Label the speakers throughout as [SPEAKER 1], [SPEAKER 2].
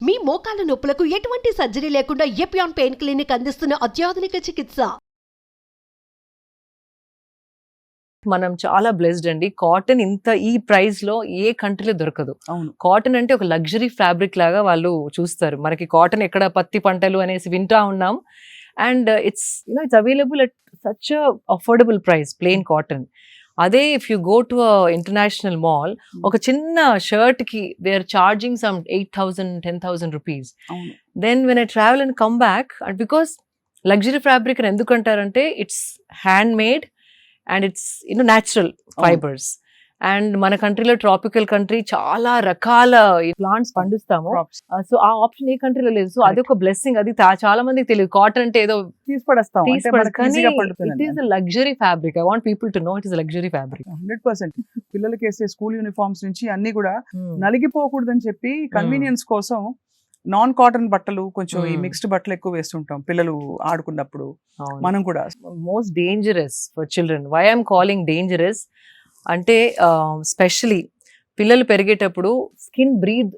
[SPEAKER 1] మీ మోకాల నొప్పులకు ఎటువంటి సర్జరీ లేకుండా ఎపియాన్ పెయిన్ క్లినిక్ అందిస్తున్న అత్యాధునిక చికిత్స.
[SPEAKER 2] మనం చాలా బ్లెస్డ్ అండి. కాటన్ ఇంత ఈ ప్రైస్ లో ఏ కంట్రీలో దొరకదు.
[SPEAKER 3] అవును.
[SPEAKER 2] కాటన్ అంటే ఒక లగ్జరీ ఫ్యాబ్రిక్ లాగా వాళ్ళు చూస్తారు. మనకి కాటన్ ఎక్కడ పత్తి పంటలు అనేసి వింటా ఉన్నాం. And it's available at such affordable price, plain cotton. అదే if you go to international mall, ఒక చిన్న షర్ట్ కి they are charging some 8,000 10,000 rupees. Then when I travel and come back, and because luxury fabric అని ఎందుకు అంటారంటే it's handmade and it's natural fibres. And మన కంట్రీలో tropical country, చాలా రకాల ప్లాంట్స్ పండిస్తాము. సో ఆ ఆప్షన్ ఏ కంట్రీలో లేదు. సో అదొక బ్లెస్సింగ్. అది చాలా మందికి తెలియదు. కాటన్ అంటే ఏదో it is luxury fabric. I want people to know it is luxury fabric.
[SPEAKER 3] 100% పిల్లలకి వేసే స్కూల్ యూనిఫామ్స్ నుంచి అన్ని కూడా నలిగిపోకూడదని చెప్పి కన్వీనియన్స్ కోసం నాన్ కాటన్ బట్టలు, కొంచెం ఈ మిక్స్డ్ బట్టలు ఎక్కువ వేస్తుంటాం పిల్లలు ఆడుకున్నప్పుడు. మనం కూడా
[SPEAKER 2] most dangerous for children. Why I'm calling dangerous అంటే స్పెషలీ పిల్లలు పెరిగేటప్పుడు స్కిన్ బ్రీత్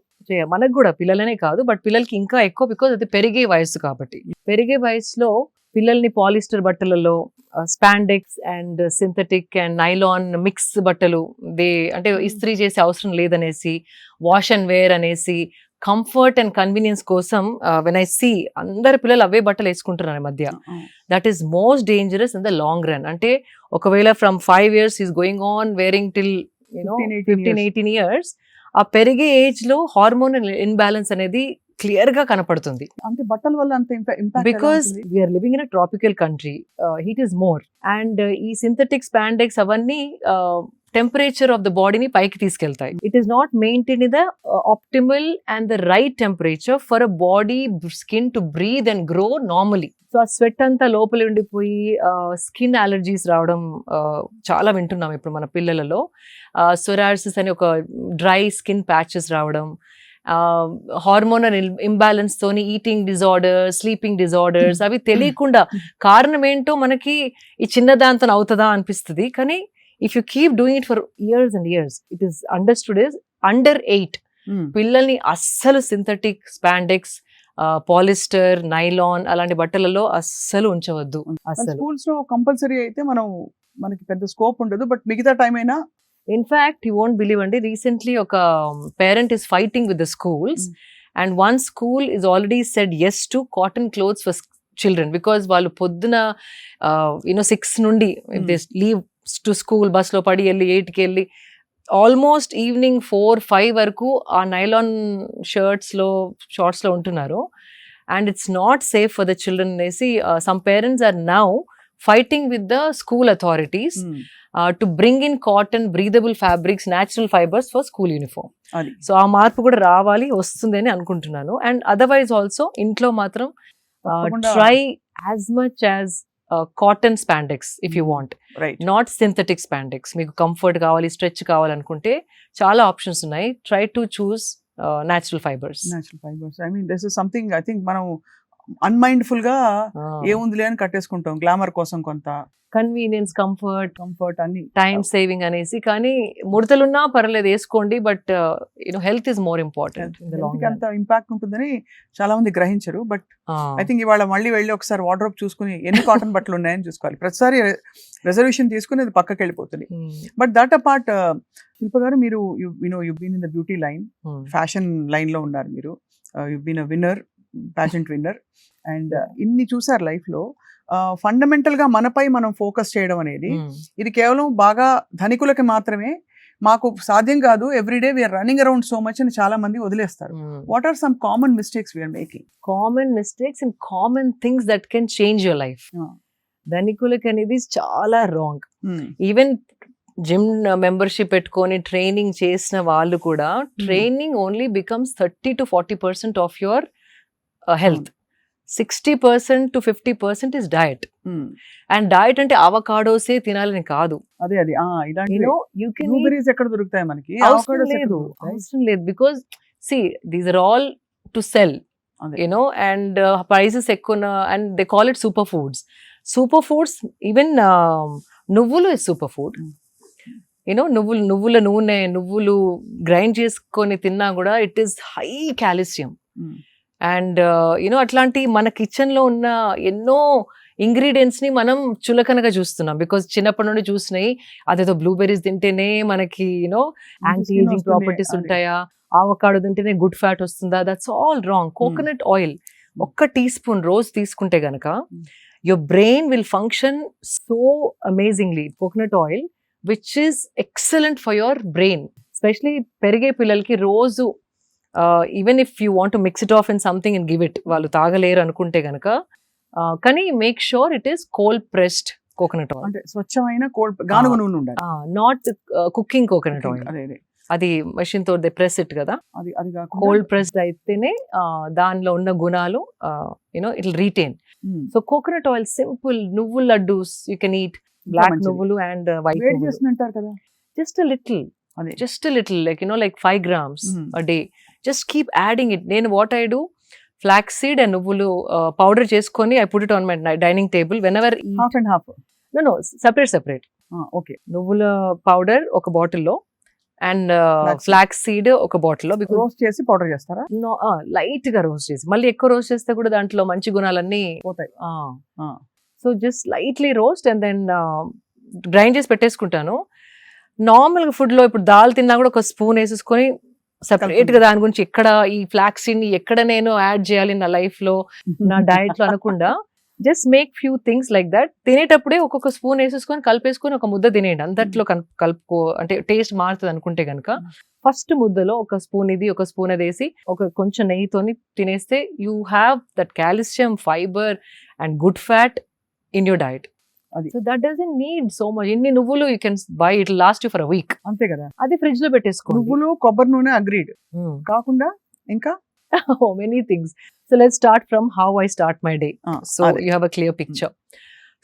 [SPEAKER 2] మనకు కూడా, పిల్లలనే కాదు బట్ పిల్లలకి ఇంకా ఎక్కువ, బికాజ్ అది పెరిగే వయసు కాబట్టి. పెరిగే వయసులో పిల్లల్ని పాలిస్టర్ బట్టలలో spandex and synthetic and nylon mix బట్టలు అంటే ఇస్త్రీ చేసే అవసరం లేదనేసి, వాష్ అండ్ వేర్ అనేసి, కంఫర్ట్ అండ్ కన్వీనియన్స్ కోసం వెన్ ఐ సీ అందరు పిల్లలు అవే బట్టలు వేసుకుంటున్నారు ఈ మధ్య. That is most dangerous in the long run. అంటే ఒకవేళ from 5 years is going on wearing till 15-18 years, ఆ పెరిగే ఏజ్ లో హార్మోనల్ ఇన్బ్యాలెన్స్ అనేది క్లియర్ గా కనపడుతుంది.
[SPEAKER 3] అంటే బట్టల వల్ల అంత impact,
[SPEAKER 2] because we're living in a tropical country, heat is more. And ఈ సింథటిక్ స్పాండెక్స్ అవన్నీ టెంపరేచర్ ఆఫ్ ద బాడీని పైకి తీసుకెళ్తాయి. It is not maintain the optimal and the right temperature for a body skin to breathe and grow normally. So ఆ స్వెట్ అంతా లోపల ఉండిపోయి స్కిన్ అలర్జీస్ రావడం చాలా వింటున్నాం ఇప్పుడు మన పిల్లలలో. సొరాసిస్ అని ఒక డ్రై స్కిన్ ప్యాచెస్ రావడం, హార్మోనల్ ఇంబ్యాలెన్స్ తోని ఈటింగ్ డిజార్డర్స్, స్లీపింగ్ డిజార్డర్స్, అవి తెలియకుండా కారణం ఏంటో మనకి ఈ చిన్న దాంతో అవుతుందా అనిపిస్తుంది. కానీ if you keep doing it for years and years, it is understood is under 8 పిల్లల్ని అస్సలు సింథటిక్ స్పాండెక్స్, పాలిస్టర్, నైలాన్ అలాంటి బట్టలలో అస్సలు ఉంచవద్దు. అసలు
[SPEAKER 3] స్కూల్స్ లో కంపల్సరీ అయితే మనకి పెద్ద స్కోప్ ఉండదు, బట్ మిగతా టైం అయినా.
[SPEAKER 2] ఇన్ఫాక్ట్ యూ వోంట్ బిలీవ్ అండి, రీసెంట్లీ ఒక parent is fighting with the schools and one school is already said yes to cotton clothes for children, because వాళ్ళు పొద్దున 6 నుండి they leave to school, bus లో పడి వెళ్ళి 8కి వెళ్ళి ఆల్మోస్ట్ ఈవినింగ్ 4-5 వరకు ఆ నైలాన్ షర్ట్స్ లో షార్ట్స్ లో ఉంటున్నారు. And it's not safe for the children అనేసి some parents are now fighting with the school authorities to bring in cotton, breathable fabrics, natural fibres for school uniform. So ఆ మార్పు కూడా వస్తుంది అని అనుకుంటున్నాను. అండ్ అదర్వైజ్ ఆల్సో ఇంట్లో మాత్రం try as much as cotton spandex if you want, not synthetic spandex. మీకు comfort కావాలి, స్ట్రెచ్ కావాలనుకుంటే చాలా ఆప్షన్స్ ఉన్నాయి. Try to choose natural fibres.
[SPEAKER 3] I mean this is something I think మనం అన్మైండ్ఫుల్ గా ఏముందిలే అని కట్టేసుకుంటాం, గ్లామర్ కోసం కొంత
[SPEAKER 2] కన్వీనియన్స్, కంఫర్ట్
[SPEAKER 3] అన్ని,
[SPEAKER 2] టైం సేవింగ్ అనేసి. కానీ ముడతలున్నా పర్లేదు వేసుకోండి, but health is more important.
[SPEAKER 3] అంత ఇంపాక్ట్ ఉంటుందని చాలా మంది గ్రహించరు. బట్ ఐ థింక్ ఇవాళ మళ్ళీ వెళ్ళి ఒకసారి వార్డ్రోబ్ చూసుకుని ఎన్ని కాటన్ బట్టలు ఉన్నాయని చూసుకోవాలి. ప్రతిసారి రిజర్వేషన్ తీసుకుని అది పక్కకి వెళ్ళిపోతుంది. బట్ దట్ అపార్ట్, శిల్ప గారు, మీరు you been in the beauty line, fashion line లో ఉన్నారు మీరు. You been a winner, pageant winner, and ఇన్ని చూసారు లైఫ్ లో. ఫండమెంటల్ గా మనపై మనం ఫోకస్ చేయడం అనేది ఇది కేవలం బాగా ధనికులకి మాత్రమే, మాకు సాధ్యం కాదు, everyday we are running around so much అని చాలా మంది వదిలేస్తారు. What are some common mistakes we are making?
[SPEAKER 2] Common mistakes and common things that can change your life. ధనికులకి అనేది చాలా రాంగ్. ఈవెన్ జిమ్ మెంబర్షిప్ పెట్టుకొని ట్రైనింగ్ చేసిన వాళ్ళు కూడా, training only becomes 30-40% of your health. 60% to 50% is diet. And diet అంటే అవకాడోసే తినాలని కాదు.
[SPEAKER 3] అదే బ్లూబెర్రీస్ ఎక్కడ దొరుకుతాయి మనకి?
[SPEAKER 2] అవసరం లేదు, because these are all to sell, and prices ఎక్కువ, and they call it super foods. Even నువ్వులు ఇస్ సూపర్ ఫుడ్. నువ్వుల నూనె, నువ్వులు గ్రైండ్ చేసుకొని తిన్నా కూడా it is high calcium. And you know అట్లాంటి మన కిచెన్ లో ఉన్న ఎన్నో ఇంగ్రీడియంట్స్ ని మనం చులకనగా చూస్తున్నాం, బికాస్ చిన్నప్పటి నుండి చూసినాయి అదేదో బ్లూబెర్రీస్ తింటేనే మనకి యూనో యాంటీ ఏజింగ్ ప్రాపర్టీస్ ఉంటాయా, ఆవకాడో తింటేనే గుడ్ ఫ్యాట్ వస్తుందా, that's all wrong. Coconut oil ఒక్క టీ స్పూన్ రోజు తీసుకుంటే గనక your brain will function so amazingly. Coconut oil, which is excellent for your brain, especially perige pillalki roju even if you want to mix it off in something and give it, వాళ్ళు తాగలేరు అనుకుంటే గనక కానీ make sure it is cold pressed coconut oil,
[SPEAKER 3] అంటే స్వచ్ఛమైన cold గానుగ నూనె ఉండాలి,
[SPEAKER 2] not cooking coconut oil. అది మెషిన్ తో ప్రెస్ ఇట్ కదా,
[SPEAKER 3] అది
[SPEAKER 2] కోల్డ్ ప్రెస్డ్ అయితేనే దానిలో ఉన్న గుణాలు you know it will retain. So coconut oil simple నువ్వుల laddoos you can eat, black నువ్వులు అండ్ వైట్
[SPEAKER 3] చేస్తుంటారు కదా,
[SPEAKER 2] just little like you know like 5 grams a day, just keep adding it. నేను what I do, flaxseed and నువ్వులు powder చేసుకొని I put it on my dining table whenever.
[SPEAKER 3] Half and half
[SPEAKER 2] no separate.
[SPEAKER 3] Okay,
[SPEAKER 2] నువ్వుల powder ఒక బాటిల్లో and flax seed ఒక బాటిల్లో.
[SPEAKER 3] Roast చేసి powder చేస్తారా?
[SPEAKER 2] లైట్ గా రోస్ట్ చేసి, మళ్ళీ ఎక్కువ రోస్ట్ చేస్తే కూడా దాంట్లో మంచి గుణాలన్నీ
[SPEAKER 3] పోతాయి.
[SPEAKER 2] So just lightly roast and then grind చేసి పెట్టేసుకుంటాను. నార్మల్ గా ఫుడ్ లో ఇప్పుడు దాల్ తిన్నా కూడా ఒక స్పూన్ వేసేసుకొని సెపరేట్ గా దాని గురించి ఎక్కడ ఈ ఫ్లాక్స్ సీడ్ ని ఎక్కడ నేను యాడ్ చేయాలి నా లైఫ్ లో, నా డయట్ లో అనకుండా just make few things like that. తినేటప్పుడే ఒక్కొక్క స్పూన్ వేసేసుకొని కలిపేసుకొని ఒక ముద్ద తినేయండి, అంతట్లో కలుపుకో, అంటే టేస్ట్ మారుతుంది అనుకుంటే కనుక ఫస్ట్ ముద్దలో ఒక స్పూన్ ఇది ఒక స్పూన్ అది వేసి ఒక కొంచెం నెయ్యితోని తినేస్తే you have that calcium, fibre and good fat in your diet. So that doesn't need so much. ఇన్ని నువ్వులు you can buy, it last you for a week.
[SPEAKER 3] అంతే కదా,
[SPEAKER 2] అది ఫ్రిడ్జ్ లో పెట్టేసుకో.
[SPEAKER 3] నువ్వులు కొబ్బరి నూనె అగ్రీడ్ కాకుండా ఇంకా
[SPEAKER 2] many things. So let's start from how I start my day. So you have a clear picture.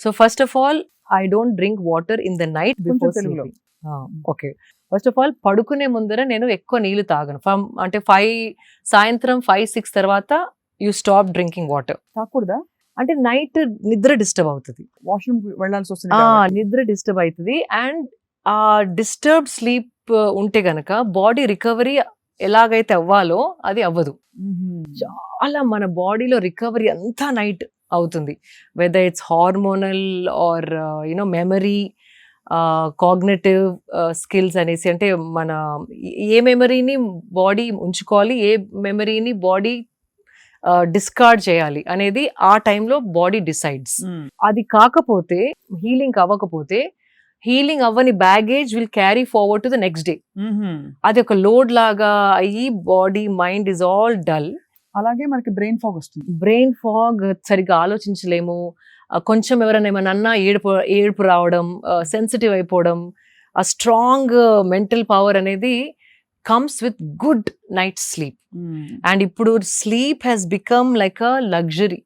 [SPEAKER 2] So first of all, I don't drink water in the night before sleeping. Okay. First of all, పడుకునే ముందర నేను ఎక్కువ నీళ్లు తాగను. అంటే 5 సాయంత్రం 5-6 తర్వాత you stop drinking water.
[SPEAKER 3] తాగకూడదా?
[SPEAKER 2] అంటే నైట్ నిద్ర డిస్టర్బ్ అవుతుంది,
[SPEAKER 3] వాష్రూమ్ వెళ్ళాల్సి వస్తుంది,
[SPEAKER 2] నిద్ర డిస్టర్బ్ అవుతుంది. అండ్ ఆ డిస్టర్బ్డ్ స్లీప్ ఉంటే గనక బాడీ రికవరీ ఎలాగైతే అవ్వాలో అది అవ్వదు. చాలా మన బాడీలో రికవరీ అంతా నైట్ అవుతుంది, whether it's hormonal or you know memory, cognitive skills అనేసి. అంటే మన ఏ మెమరీని బాడీ ఉంచుకోవాలి, ఏ మెమరీని బాడీ డిస్కార్డ్ చేయాలి అనేది ఆ టైంలో బాడీ డిసైడ్స్. అది కాకపోతే, హీలింగ్ అవ్వకపోతే, హీలింగ్ అవ్వని baggage will carry forward to the next day. అది ఒక లోడ్ లాగా అయ్యి body mind is all dull.
[SPEAKER 3] అలాగే మనకి బ్రెయిన్ ఫాగ్ వస్తుంది.
[SPEAKER 2] బ్రెయిన్ ఫాగ్, సరిగ్గా ఆలోచించలేము, కొంచెం ఎవరైనా ఏమైనా అన్నా ఏడుపు రావడం, సెన్సిటివ్ అయిపోవడం. ఆ స్ట్రాంగ్ మెంటల్ పవర్ అనేది comes with good night sleep. And ఇప్పుడు sleep has become like a luxury.